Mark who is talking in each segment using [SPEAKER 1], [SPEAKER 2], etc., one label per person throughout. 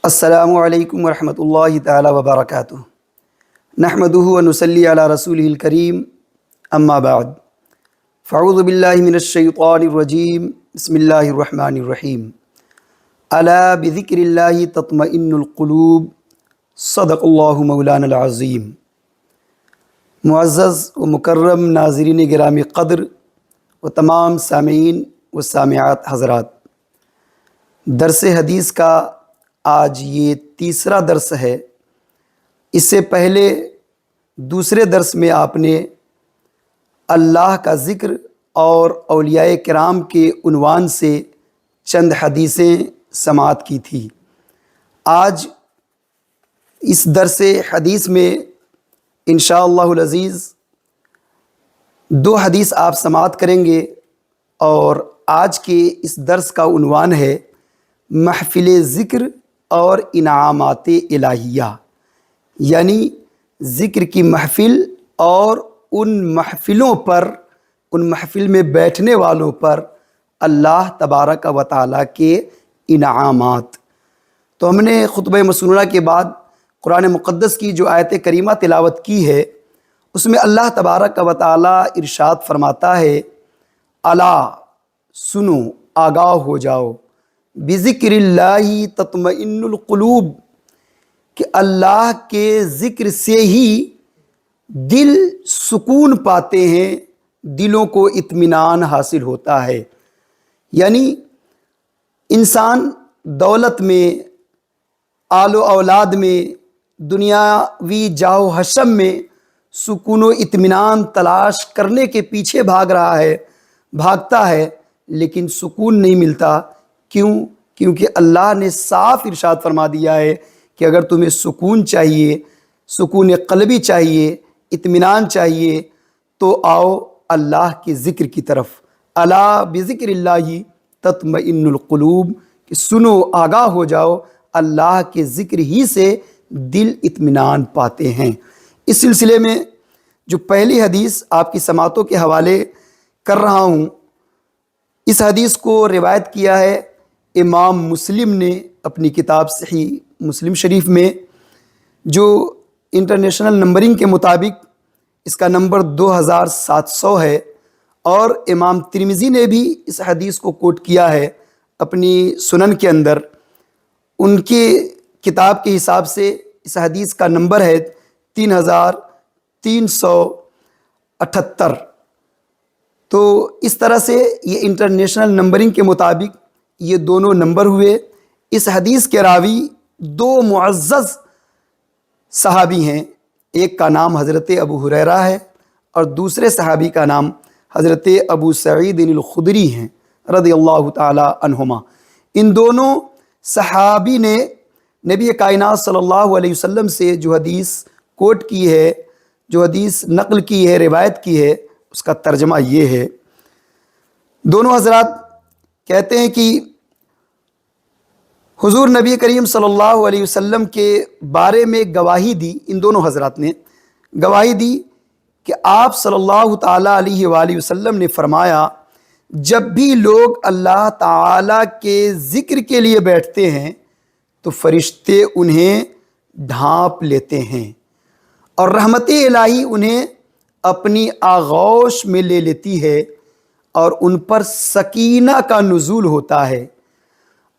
[SPEAKER 1] السلام علیکم ورحمۃ اللہ تعالی وبرکاتہ۔ نحمدہ ونصلی علی رسولہ الکریم، اما بعد فاعوذ باللہ من الشیطان الرجیم، بسم اللہ الرحمن الرحیم۔ الا بذکر اللہ تطمئن القلوب، صدق اللہ مولانا العظیم۔ معزز و مکرم ناظرین گرامی قدر و تمام سامعین و سامعات حضرات، درس حدیث کا آج یہ تیسرا درس ہے۔ اس سے پہلے دوسرے درس میں آپ نے اللہ کا ذکر اور اولیاء کرام کے عنوان سے چند حدیثیں سماعت کی تھی۔ آج اس درس حدیث میں انشاءاللہ العزیز 2 حدیث آپ سماعت کریں گے، اور آج کے اس درس کا عنوان ہے محفل ذکر اور انعامات الہیہ، یعنی ذکر کی محفل اور ان محفلوں پر، ان محفل میں بیٹھنے والوں پر اللہ تبارک و تعالیٰ کے انعامات۔ تو ہم نے خطبہ مسنونہ کے بعد قرآن مقدس کی جو آیت کریمہ تلاوت کی ہے، اس میں اللہ تبارک و تعالیٰ ارشاد فرماتا ہے، الا سنو، آگاہ ہو جاؤ، بذکر اللہ تطمئن القلوب، کہ اللہ کے ذکر سے ہی دل سکون پاتے ہیں، دلوں کو اطمینان حاصل ہوتا ہے۔ یعنی انسان دولت میں، آل و اولاد میں، دنیاوی جاہ و حشم میں سکون و اطمینان تلاش کرنے کے پیچھے بھاگتا ہے، لیکن سکون نہیں ملتا۔ کیوں؟ کیونکہ اللہ نے صاف ارشاد فرما دیا ہے کہ اگر تمہیں سکون چاہیے، سکون قلبی چاہیے، اطمینان چاہیے، تو آؤ اللہ کے ذکر کی طرف۔ الا بذکر اللہ تطمئن القلوب، کہ سنو، آگاہ ہو جاؤ، اللہ کے ذکر ہی سے دل اطمینان پاتے ہیں۔ اس سلسلے میں جو پہلی حدیث آپ کی سماعتوں کے حوالے کر رہا ہوں، اس حدیث کو روایت کیا ہے امام مسلم نے اپنی کتاب صحیح مسلم شریف میں، جو انٹرنیشنل نمبرنگ کے مطابق اس کا نمبر 2700 ہے، اور امام ترمذی نے بھی اس حدیث کو کوٹ کیا ہے اپنی سنن کے اندر۔ ان کے کتاب کے حساب سے اس حدیث کا نمبر ہے 3378۔ تو اس طرح سے یہ انٹرنیشنل نمبرنگ کے مطابق یہ دونوں نمبر ہوئے۔ اس حدیث کے راوی 2 معزز صحابی ہیں، ایک کا نام حضرت ابو ہریرہ ہے اور دوسرے صحابی کا نام حضرت ابو سعید الخدری ہیں رضی اللہ تعالی عنہما۔ ان دونوں صحابی نے نبی کائنات صلی اللہ علیہ وسلم سے جو حدیث کوٹ کی ہے، جو حدیث نقل کی ہے، روایت کی ہے، اس کا ترجمہ یہ ہے۔ دونوں حضرات کہتے ہیں کہ حضور نبی کریم صلی اللہ علیہ وسلم کے بارے میں گواہی دی، ان دونوں حضرات نے گواہی دی کہ آپ صلی اللہ تعالیٰ علیہ وآلہ وسلم نے فرمایا، جب بھی لوگ اللہ تعالیٰ کے ذکر کے لیے بیٹھتے ہیں تو فرشتے انہیں ڈھانپ لیتے ہیں، اور رحمت الہی انہیں اپنی آغوش میں لے لیتی ہے، اور ان پر سکینہ کا نزول ہوتا ہے۔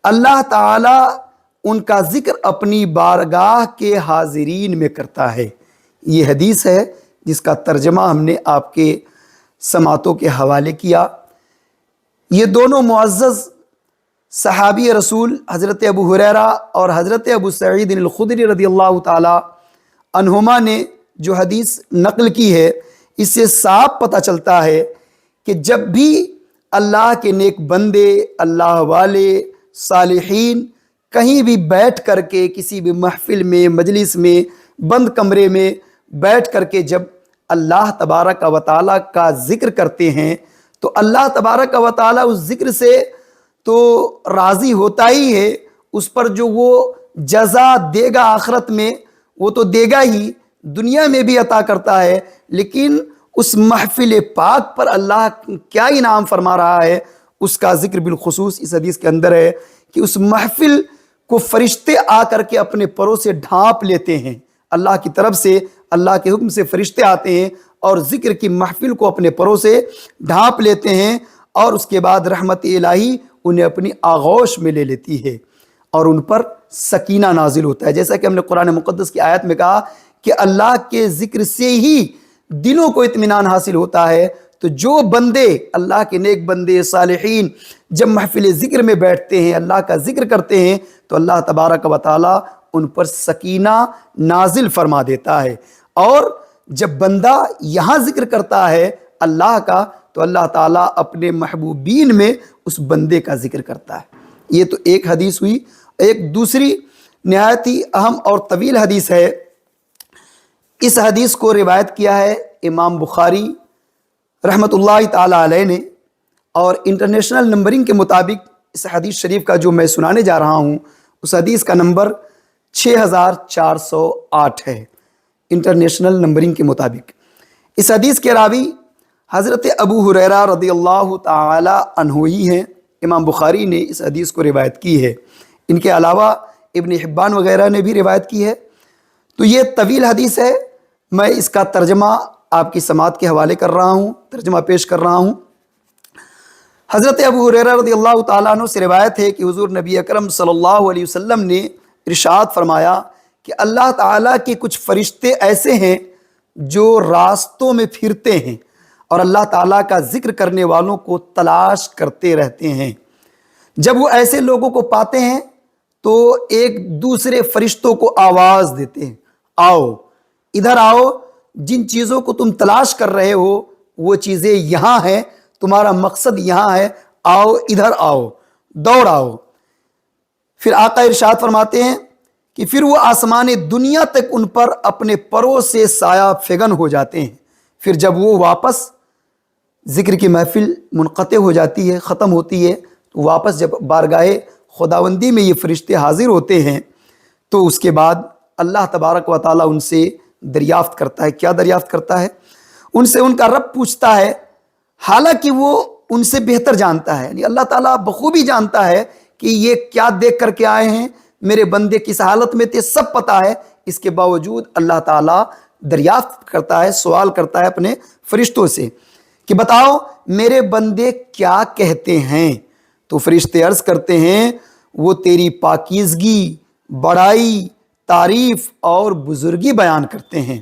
[SPEAKER 1] اللہ تعالیٰ ان کا ذکر اپنی بارگاہ کے حاضرین میں کرتا ہے۔ یہ حدیث ہے جس کا ترجمہ ہم نے آپ کے سماعتوں کے حوالے کیا۔ یہ دونوں معزز صحابی رسول حضرت ابو ہریرہ اور حضرت ابو سعید الخدری رضی اللہ تعالی عنہما نے جو حدیث نقل کی ہے، اس سے صاف پتہ چلتا ہے کہ جب بھی اللہ کے نیک بندے، اللہ والے، صالحین کہیں بھی بیٹھ کر کے، کسی بھی محفل میں، مجلس میں، بند کمرے میں بیٹھ کر کے جب اللہ تبارک و تعالیٰ کا ذکر کرتے ہیں، تو اللہ تبارک و تعالیٰ اس ذکر سے تو راضی ہوتا ہی ہے، اس پر جو وہ جزا دے گا آخرت میں وہ تو دے گا ہی، دنیا میں بھی عطا کرتا ہے، لیکن اس محفل پاک پر اللہ کیا انعام فرما رہا ہے، اس کا ذکر بالخصوص اس حدیث کے اندر ہے کہ اس محفل کو فرشتے آ کر کے اپنے پروں سے ڈھانپ لیتے ہیں. اللہ کی طرف سے اللہ کے حکم سے فرشتے آتے ہیں اور ذکر کی محفل کو اپنے پروں سے ڈھانپ لیتے ہیں, اور اس کے بعد رحمت الہی انہیں اپنی آغوش میں لے لیتی ہے اور ان پر سکینہ نازل ہوتا ہے. جیسا کہ ہم نے قرآن مقدس کی آیت میں کہا کہ اللہ کے ذکر سے ہی دلوں کو اطمینان حاصل ہوتا ہے. تو جو بندے اللہ کے نیک بندے صالحین جب محفل ذکر میں بیٹھتے ہیں, اللہ کا ذکر کرتے ہیں, تو اللہ تبارک و تعالی ان پر سکینہ نازل فرما دیتا ہے. اور جب بندہ یہاں ذکر کرتا ہے اللہ کا, تو اللہ تعالیٰ اپنے محبوبین میں اس بندے کا ذکر کرتا ہے. یہ تو ایک حدیث ہوئی. ایک دوسری نہایت ہی اہم اور طویل حدیث ہے. اس حدیث کو روایت کیا ہے امام بخاری رحمۃ اللہ تعالی علیہ نے, اور انٹرنیشنل نمبرنگ کے مطابق اس حدیث شریف کا جو میں سنانے جا رہا ہوں اس حدیث کا نمبر 6408 ہے انٹرنیشنل نمبرنگ کے مطابق. اس حدیث کے راوی حضرت ابو ہریرہ رضی اللہ تعالی عنہ ہی ہیں. امام بخاری نے اس حدیث کو روایت کی ہے. ان کے علاوہ ابن حبان وغیرہ نے بھی روایت کی ہے. تو یہ طویل حدیث ہے. میں اس کا ترجمہ آپ کی سماعت کے حوالے کر رہا ہوں, ترجمہ پیش کر رہا ہوں. حضرت ابو ہریرہ رضی اللہ تعالیٰ عنہ سے روایت ہے کہ حضور نبی اکرم صلی اللہ علیہ وسلم نے ارشاد فرمایا کہ اللہ تعالیٰ کے کچھ فرشتے ایسے ہیں جو راستوں میں پھرتے ہیں اور اللہ تعالیٰ کا ذکر کرنے والوں کو تلاش کرتے رہتے ہیں. جب وہ ایسے لوگوں کو پاتے ہیں تو ایک دوسرے فرشتوں کو آواز دیتے ہیں, آؤ ادھر آؤ, جن چیزوں کو تم تلاش کر رہے ہو وہ چیزیں یہاں ہیں, تمہارا مقصد یہاں ہے, آؤ ادھر آؤ, دوڑ آؤ. پھر آقا ارشاد فرماتے ہیں کہ پھر وہ آسمان دنیا تک ان پر اپنے پروں سے سایہ فگن ہو جاتے ہیں. پھر جب وہ واپس ذکر کی محفل منقطع ہو جاتی ہے, ختم ہوتی ہے, تو واپس جب بارگاہ خداوندی میں یہ فرشتے حاضر ہوتے ہیں تو اس کے بعد اللہ تبارک و تعالیٰ ان سے دریافت کرتا ہے. کیا دریافت کرتا ہے؟ ان سے ان کا رب پوچھتا ہے, حالانکہ وہ ان سے بہتر جانتا ہے, یعنی اللہ تعالیٰ بخوبی جانتا ہے کہ یہ کیا دیکھ کر کے آئے ہیں, میرے بندے کس حالت میں تھے, سب پتہ ہے. اس کے باوجود اللہ تعالیٰ دریافت کرتا ہے, سوال کرتا ہے اپنے فرشتوں سے کہ بتاؤ میرے بندے کیا کہتے ہیں. تو فرشتے عرض کرتے ہیں وہ تیری پاکیزگی, بڑائی, تعریف اور بزرگی بیان کرتے ہیں.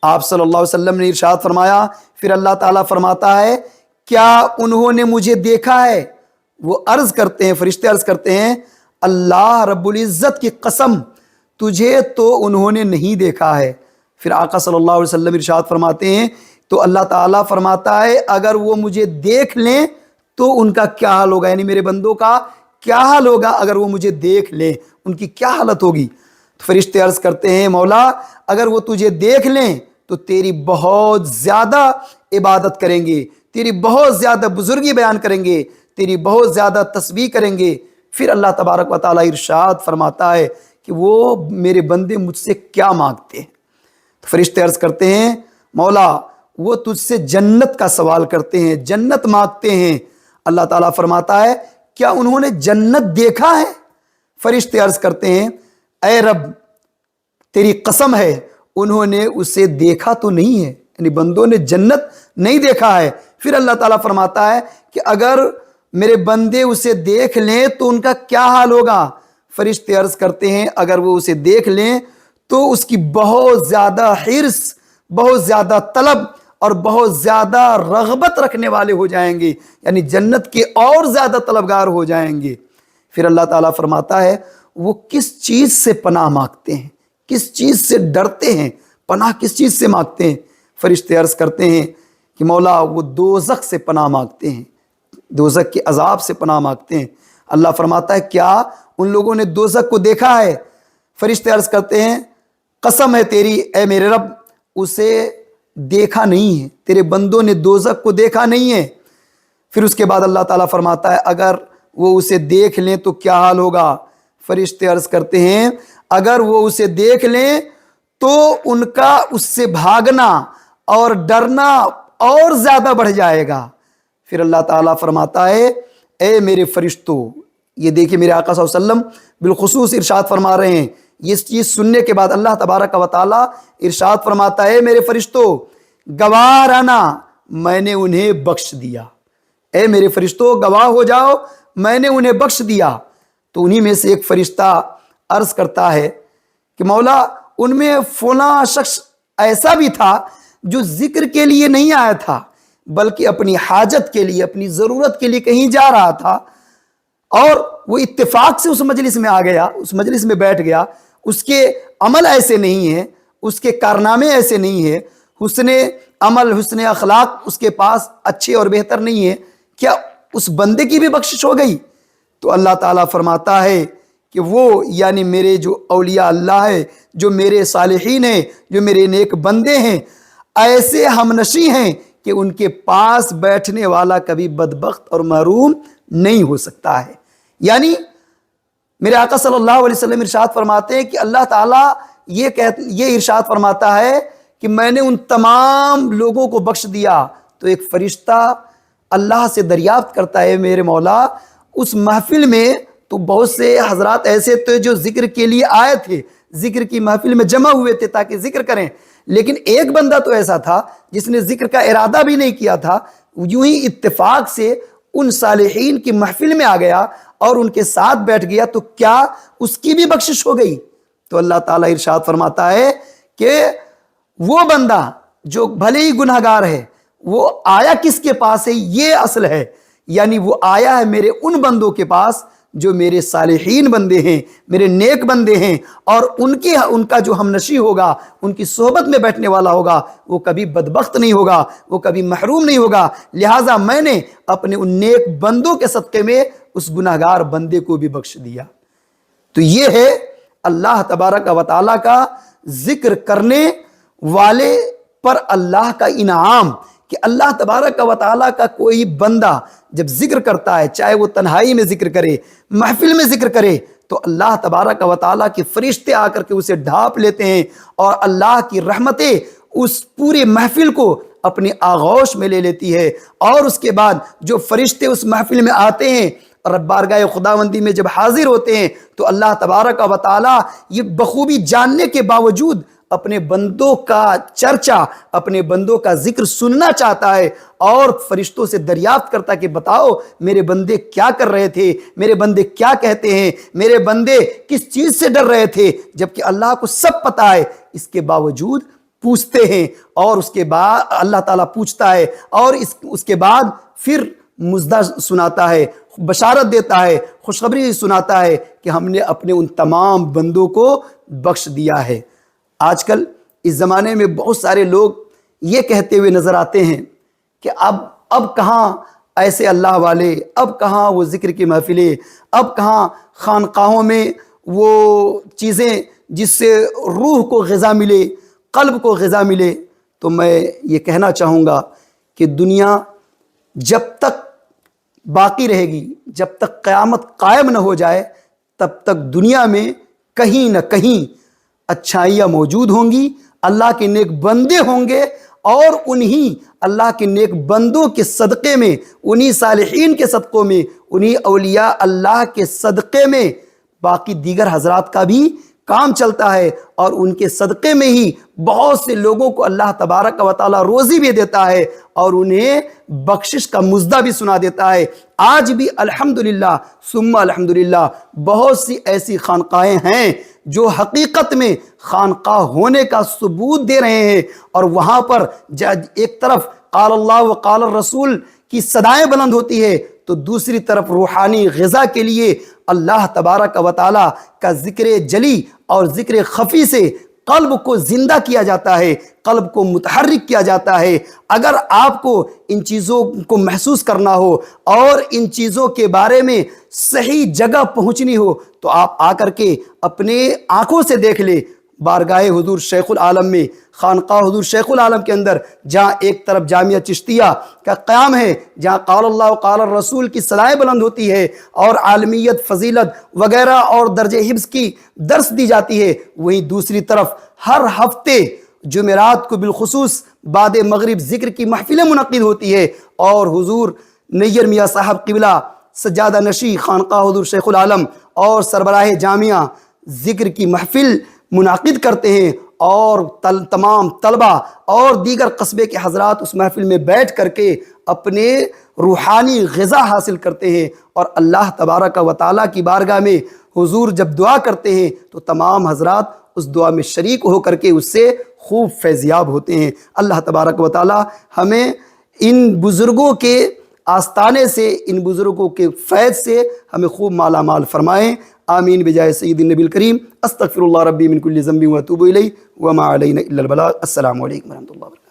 [SPEAKER 1] آپ صلی اللہ علیہ وسلم نے ارشاد فرمایا, پھر اللہ تعالیٰ فرماتا ہے کیا انہوں نے مجھے دیکھا ہے؟ وہ عرض کرتے ہیں, فرشتے عرض کرتے ہیں اللہ رب العزت کی قسم تجھے تو انہوں نے نہیں دیکھا ہے. پھر آقا صلی اللہ علیہ وسلم ارشاد فرماتے ہیں تو اللہ تعالیٰ فرماتا ہے اگر وہ مجھے دیکھ لیں تو ان کا کیا حال ہوگا, یعنی میرے بندوں کا کیا حال ہوگا اگر وہ مجھے دیکھ لیں, ان کی کیا حالت ہوگی. تو فرشتے عرض کرتے ہیں مولا اگر وہ تجھے دیکھ لیں تو تیری بہت زیادہ عبادت کریں گے, تیری بہت زیادہ بزرگی بیان کریں گے, تیری بہت زیادہ تسبیح کریں گے. پھر اللہ تبارک و تعالیٰ ارشاد فرماتا ہے کہ وہ میرے بندے مجھ سے کیا مانگتے ہیں. تو فرشتے عرض کرتے ہیں مولا وہ تجھ سے جنت کا سوال کرتے ہیں, جنت مانگتے ہیں. اللہ تعالیٰ فرماتا ہے کیا انہوں نے جنت دیکھا ہے؟ فرشتے عرض کرتے ہیں اے رب تیری قسم ہے انہوں نے اسے دیکھا تو نہیں ہے, یعنی بندوں نے جنت نہیں دیکھا ہے. پھر اللہ تعالیٰ فرماتا ہے کہ اگر میرے بندے اسے دیکھ لیں تو ان کا کیا حال ہوگا. فرشتے عرض کرتے ہیں اگر وہ اسے دیکھ لیں تو اس کی بہت زیادہ حرص, بہت زیادہ طلب اور بہت زیادہ رغبت رکھنے والے ہو جائیں گے, یعنی جنت کے اور زیادہ طلبگار ہو جائیں گے. پھر اللہ تعالیٰ فرماتا ہے وہ کس چیز سے پناہ مانگتے ہیں, کس چیز سے ڈرتے ہیں, پناہ کس چیز سے مانگتے ہیں. فرشتے عرض کرتے ہیں کہ مولا وہ دوزخ سے پناہ مانگتے ہیں, دوزخ کے عذاب سے پناہ مانگتے ہیں. اللہ فرماتا ہے کیا ان لوگوں نے دوزخ کو دیکھا ہے؟ فرشتے عرض کرتے ہیں قسم ہے تیری اے میرے رب اسے دیکھا نہیں ہے, تیرے بندوں نے دوزخ کو دیکھا نہیں ہے. پھر اس کے بعد اللہ تعالیٰ فرماتا ہے اگر وہ اسے دیکھ لیں تو کیا حال ہوگا. فرشتے عرض کرتے ہیں اگر وہ اسے دیکھ لیں تو ان کا اس سے بھاگنا اور ڈرنا اور زیادہ بڑھ جائے گا. پھر اللہ تعالیٰ فرماتا ہے اے میرے فرشتوں یہ دیکھیں میرے آقا صلی اللہ علیہ وسلم بالخصوص ارشاد فرما رہے ہیں، یہ چیز سننے کے بعد اللہ تبارک و تعالی ارشاد فرماتا ہے میرے فرشتوں گواہ رہنا میں نے انہیں بخش دیا، اے میرے فرشتوں گواہ ہو جاؤ میں نے انہیں بخش دیا۔ تو انہی میں سے ایک فرشتہ عرض کرتا ہے کہ مولا ان میں فلاں شخص ایسا بھی تھا جو ذکر کے لیے نہیں آیا تھا بلکہ اپنی حاجت کے لیے اپنی ضرورت کے لیے کہیں جا رہا تھا، اور وہ اتفاق سے اس مجلس میں آ گیا، اس مجلس میں بیٹھ گیا، اس کے عمل ایسے نہیں ہیں، اس کے کارنامے ایسے نہیں ہیں، حسن عمل حسن اخلاق اس کے پاس اچھے اور بہتر نہیں ہیں، کیا اس بندے کی بھی بخشش ہو گئی؟ تو اللہ تعالیٰ فرماتا ہے کہ وہ یعنی میرے جو اولیاء اللہ ہے، جو میرے صالحین ہیں، جو میرے نیک بندے ہیں، ایسے ہمنشی ہیں کہ ان کے پاس بیٹھنے والا کبھی بدبخت اور محروم نہیں ہو سکتا ہے۔ یعنی میرے آقا صلی اللہ علیہ وسلم ارشاد فرماتے ہیں کہ اللہ تعالیٰ یہ ارشاد فرماتا ہے کہ میں نے ان تمام لوگوں کو بخش دیا۔ تو ایک فرشتہ اللہ سے دریافت کرتا ہے میرے مولا اس محفل میں تو بہت سے حضرات ایسے تھے جو ذکر کے لیے آئے تھے، ذکر کی محفل میں جمع ہوئے تھے تاکہ ذکر کریں، لیکن ایک بندہ تو ایسا تھا جس نے ذکر کا ارادہ بھی نہیں کیا تھا، یوں ہی اتفاق سے ان صالحین کی محفل میں آ گیا اور ان کے ساتھ بیٹھ گیا، تو کیا اس کی بھی بخشش ہو گئی؟ تو اللہ تعالیٰ ارشاد فرماتا ہے کہ وہ بندہ جو بھلے ہی گناہگار ہے وہ آیا کس کے پاس ہے، یہ اصل ہے، یعنی وہ آیا ہے میرے ان بندوں کے پاس جو میرے صالحین بندے ہیں، میرے نیک بندے ہیں، اور ان کا جو ہمنشی ہوگا، ان کی صحبت میں بیٹھنے والا ہوگا، وہ کبھی بدبخت نہیں ہوگا، وہ کبھی محروم نہیں ہوگا۔ لہٰذا میں نے اپنے ان نیک بندوں کے صدقے میں اس گناہگار بندے کو بھی بخش دیا۔ تو یہ ہے اللہ تبارک و تعالیٰ کا ذکر کرنے والے پر اللہ کا انعام، کہ اللہ تبارک و تعالیٰ کا کوئی بندہ جب ذکر کرتا ہے، چاہے وہ تنہائی میں ذکر کرے، محفل میں ذکر کرے، تو اللہ تبارک و تعالیٰ کے فرشتے آ کر کے اسے ڈھانپ لیتے ہیں، اور اللہ کی رحمتیں اس پورے محفل کو اپنے آغوش میں لے لیتی ہے۔ اور اس کے بعد جو فرشتے اس محفل میں آتے ہیں اور بارگاہ خداوندی میں جب حاضر ہوتے ہیں، تو اللہ تبارک و تعالیٰ یہ بخوبی جاننے کے باوجود اپنے بندوں کا چرچا، اپنے بندوں کا ذکر سننا چاہتا ہے، اور فرشتوں سے دریافت کرتا ہے کہ بتاؤ میرے بندے کیا کر رہے تھے، میرے بندے کیا کہتے ہیں، میرے بندے کس چیز سے ڈر رہے تھے، جبکہ اللہ کو سب پتہ ہے، اس کے باوجود پوچھتے ہیں، اور اس کے بعد اللہ تعالیٰ پوچھتا ہے، اور اس کے بعد پھر مزدہ سناتا ہے، بشارت دیتا ہے، خوشخبری سناتا ہے کہ ہم نے اپنے ان تمام بندوں کو بخش دیا ہے۔ آج کل اس زمانے میں بہت سارے لوگ یہ کہتے ہوئے نظر آتے ہیں کہ اب کہاں ایسے اللہ والے، اب کہاں وہ ذکر کی محفلیں، اب کہاں خانقاہوں میں وہ چیزیں جس سے روح کو غذا ملے، قلب کو غذا ملے۔ تو میں یہ کہنا چاہوں گا کہ دنیا جب تک باقی رہے گی، جب تک قیامت قائم نہ ہو جائے، تب تک دنیا میں کہیں نہ کہیں اچھائیاں موجود ہوں گی، اللہ کے نیک بندے ہوں گے، اور انہی اللہ کے نیک بندوں کے صدقے میں، انہی صالحین کے صدقوں میں، انہی اولیاء اللہ کے صدقے میں باقی دیگر حضرات کا بھی کام چلتا ہے، اور ان کے صدقے میں ہی بہت سے لوگوں کو اللہ تبارک و تعالیٰ روزی بھی دیتا ہے اور انہیں بخشش کا مزدہ بھی سنا دیتا ہے۔ آج بھی الحمدللہ ثم الحمدللہ بہت سی ایسی خانقاہیں ہیں جو حقیقت میں خانقاہ ہونے کا ثبوت دے رہے ہیں، اور وہاں پر ایک طرف قال اللہ و قال الرسول کی صدائیں بلند ہوتی ہے، تو دوسری طرف روحانی غذا کے لیے اللہ تبارک و تعالیٰ کا ذکر جلی اور ذکر خفی سے قلب کو زندہ کیا جاتا ہے، قلب کو متحرک کیا جاتا ہے۔ اگر آپ کو ان چیزوں کو محسوس کرنا ہو اور ان چیزوں کے بارے میں صحیح جگہ پہنچنی ہو، تو آپ آ کر کے اپنے آنکھوں سے دیکھ لیں بارگاہ حضور شیخ العالم میں، خانقاہ حضور شیخ العالم کے اندر، جہاں ایک طرف جامعہ چشتیہ کا قیام ہے، جہاں قال اللہ و قال الرسول کی صدائیں بلند ہوتی ہے، اور عالمیت، فضیلت وغیرہ اور درجہ حفظ کی درس دی جاتی ہے، وہیں دوسری طرف ہر ہفتے جمعرات کو بالخصوص بعد مغرب ذکر کی محفلیں منعقد ہوتی ہے، اور حضور نیر میاں صاحب قبلہ سجادہ نشی خانقاہ حضور شیخ العالم اور سربراہ جامعہ ذکر کی محفل منعقد کرتے ہیں، اور تمام طلبہ اور دیگر قصبے کے حضرات اس محفل میں بیٹھ کر کے اپنے روحانی غذا حاصل کرتے ہیں، اور اللہ تبارک و تعالیٰ کی بارگاہ میں حضور جب دعا کرتے ہیں تو تمام حضرات اس دعا میں شریک ہو کر کے اس سے خوب فیضیاب ہوتے ہیں۔ اللہ تبارک و تعالیٰ ہمیں ان بزرگوں کے آستانے سے، ان بزرگوں کے فیض سے ہمیں خوب مالا مال فرمائیں۔ آمین بجائے سید النبی الکریم۔ استغفر اللہ ربی من کل ذنب و اتوب الیہ وما علینا الا البلاغ۔ السلام علیکم ورحمۃ اللہ وبرکاتہ۔